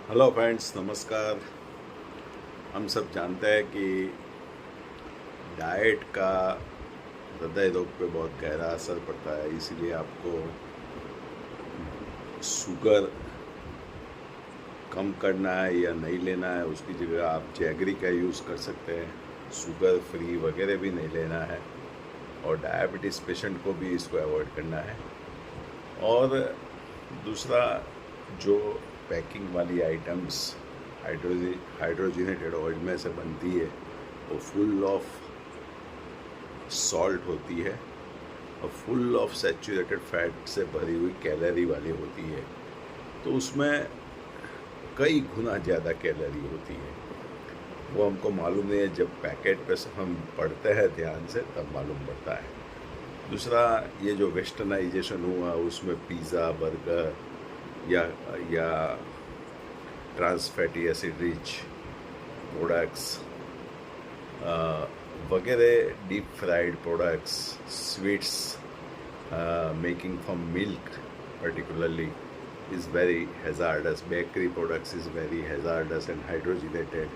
Hello friends, नमस्कार। हम सब जानते हैं कि डाइट का हृदय रोग पे बहुत गहरा असर पड़ता है। इसीलिए आपको शुगर कम करना है या नहीं लेना है, उसकी जगह आप जैगरी का यूज़ कर सकते हैं। शुगर फ्री वगैरह भी नहीं लेना है और डायबिटीज़ पेशेंट को भी इसको अवॉइड करना है। और दूसरा, जो पैकिंग वाली आइटम्स हाइड्रोजनेटेड ऑयल में से बनती है वो फुल ऑफ सॉल्ट होती है और फुल ऑफ सैचुरेटेड फैट से भरी हुई कैलोरी वाली होती है। तो उसमें कई गुना ज़्यादा कैलोरी होती है। वो हमको मालूम नहीं है, जब पैकेट पे से हम पढ़ते हैं ध्यान से तब मालूम पड़ता है। दूसरा, ये जो वेस्टर्नाइजेशन हुआ उसमें पिज़्ज़ा, बर्गर या trans fatty acid rich products वगैरह, deep fried products, sweets making from milk particularly is very hazardous. Bakery products is very hazardous and hydrogenated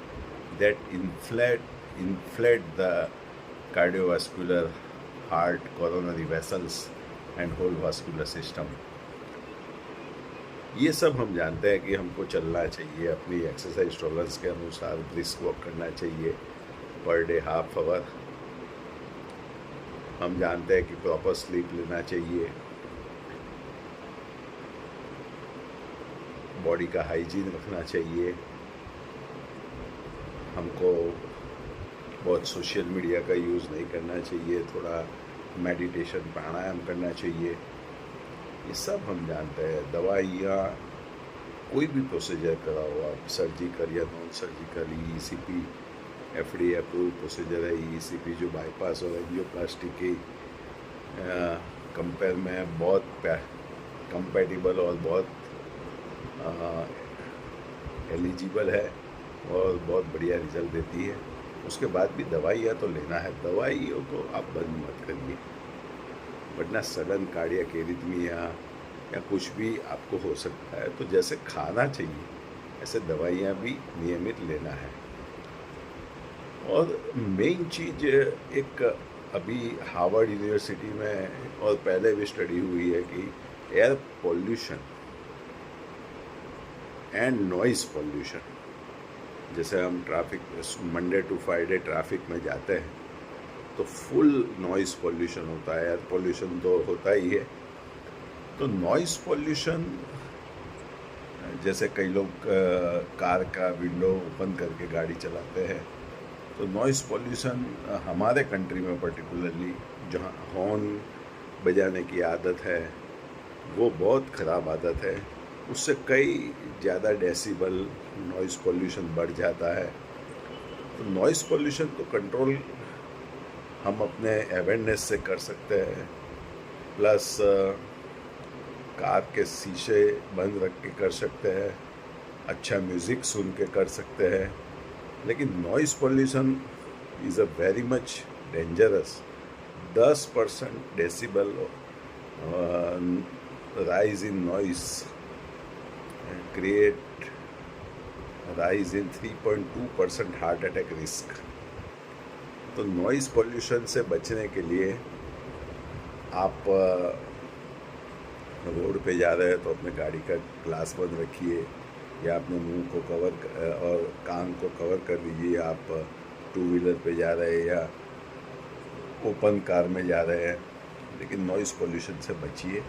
that inflate the cardiovascular, heart, coronary vessels and whole vascular system. ये सब हम जानते हैं कि हमको चलना चाहिए, अपनी एक्सरसाइज टॉलरेंस के अनुसार ब्रिस्क वॉक करना चाहिए पर डे हाफ आवर। हम जानते हैं कि प्रॉपर स्लीप लेना चाहिए, बॉडी का हाइजीन रखना चाहिए, हमको बहुत सोशल मीडिया का यूज़ नहीं करना चाहिए, थोड़ा मेडिटेशन प्राणायाम करना चाहिए। ये सब हम जानते हैं। दवाइयाँ, कोई भी प्रोसीजर करा हो आप, सर्जिकल या non surgical, ECP FDA approve procedure है। ईसीपी जो बाईपास और एंजियोप्लास्टी की कंपेयर में बहुत कंपैटिबल और बहुत एलिजिबल है और बहुत बढ़िया रिजल्ट देती है। उसके बाद भी दवाइयाँ तो लेना है, दवाइयों को आप बंद मत करिए, वरना सडन कार्डियक एरिथमिया या कुछ भी आपको हो सकता है। तो जैसे खाना चाहिए ऐसे दवाइयाँ भी नियमित लेना है। और मेन चीज़, एक अभी हार्वर्ड यूनिवर्सिटी में और पहले भी स्टडी हुई है कि air pollution and noise pollution, जैसे हम traffic Monday to Friday traffic में जाते हैं तो फुल नॉइज़ पॉल्यूशन होता है। एयर पॉल्यूशन तो होता ही है। तो नॉइज़ पॉल्यूशन, जैसे कई लोग कार का विंडो ओपन करके गाड़ी चलाते हैं, तो नॉइज़ पॉल्यूशन हमारे कंट्री में पर्टिकुलरली जहाँ हॉर्न बजाने की आदत है वो बहुत ख़राब आदत है। उससे कई ज़्यादा डेसिबल नॉइज़ पॉल्यूशन बढ़ जाता है। तो नॉइज़ पॉल्यूशन को कंट्रोल हम अपने अवेयरनेस से कर सकते हैं, प्लस कार के शीशे बंद रख के कर सकते हैं, अच्छा म्यूज़िक सुन के कर सकते हैं। लेकिन noise pollution is a very much dangerous. 10% decibel rise in noise create rise in 3.2% heart attack risk. तो नॉइज़ पॉल्यूशन से बचने के लिए आप रोड पे जा रहे हैं तो अपने गाड़ी का ग्लास बंद रखिए, या अपने मुंह को कवर और कान को कवर कर दीजिए। आप टू व्हीलर पे जा रहे हैं या ओपन कार में जा रहे हैं, लेकिन नॉइज़ पॉल्यूशन से बचिए।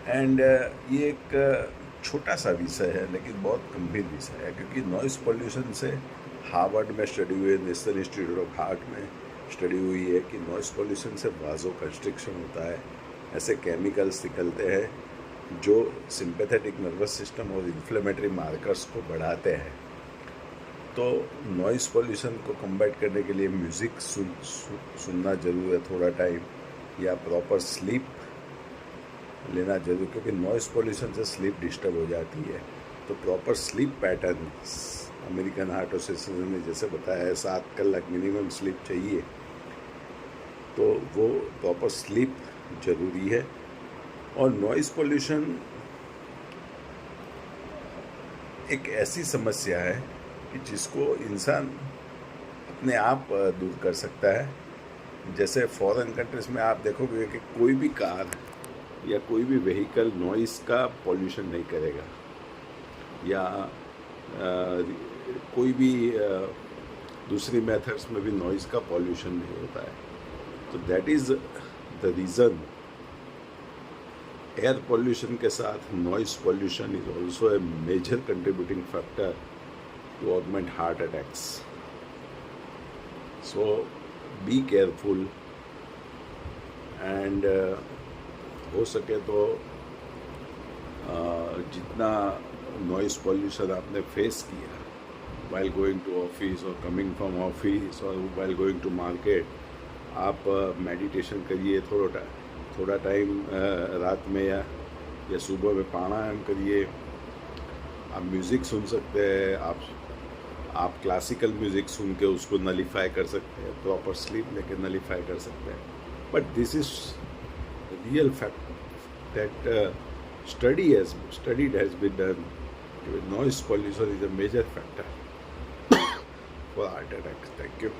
एंड ये एक छोटा सा विषय है लेकिन बहुत गंभीर विषय है, क्योंकि नॉइज़ पॉल्यूशन से हार्वर्ड में स्टडी हुई है, नेशनल इंस्टीट्यूट ऑफ हार्ट में स्टडी हुई है कि नॉइज़ पॉल्यूशन से वाजो कंस्ट्रिक्शन होता है। ऐसे केमिकल्स निकलते हैं जो सिंपैथेटिक नर्वस सिस्टम और इन्फ्लेमेटरी मार्कर्स को बढ़ाते हैं। तो नॉइज़ पॉल्यूशन को कम्बैट करने के लिए म्यूज़िक सुनना ज़रूर है थोड़ा टाइम, या प्रॉपर स्लीप लेना जरूर, क्योंकि नॉइज़ पॉल्यूशन से स्लीप डिस्टर्ब हो जाती है। तो proper sleep pattern, American heart association ने जैसे बताया है 7 कलाक मिनिमम स्लीप चाहिए, तो वो प्रॉपर स्लीप ज़रूरी है। और नॉइज़ पॉल्यूशन एक ऐसी समस्या है कि जिसको इंसान अपने आप दूर कर सकता है। जैसे फॉरेन कंट्रीज में आप देखोगे कि कोई भी कार या कोई भी व्हीकल नॉइस का पॉल्यूशन नहीं करेगा, या कोई भी दूसरी मेथड्स में भी नॉइस का पॉल्यूशन नहीं होता है। तो that is the reason air pollution के साथ noise pollution is also a major contributing factor to augment heart attacks. So be careful and हो सके तो जितना नॉइस पॉल्यूशन आपने फेस किया while going to office or coming from office or while going to market, आप meditation करिए, थोड़ा time रात में या सुबह में प्राणायाम करिए। आप म्यूज़िक सुन सकते हैं, आप क्लासिकल म्यूज़िक सुन के उसको नलीफाई कर सकते हैं, प्रॉपर स्लीप लेके नलीफाई कर सकते हैं। But this is real fact that studied has been done. Noise pollution is a major factor for heart attacks. Thank you.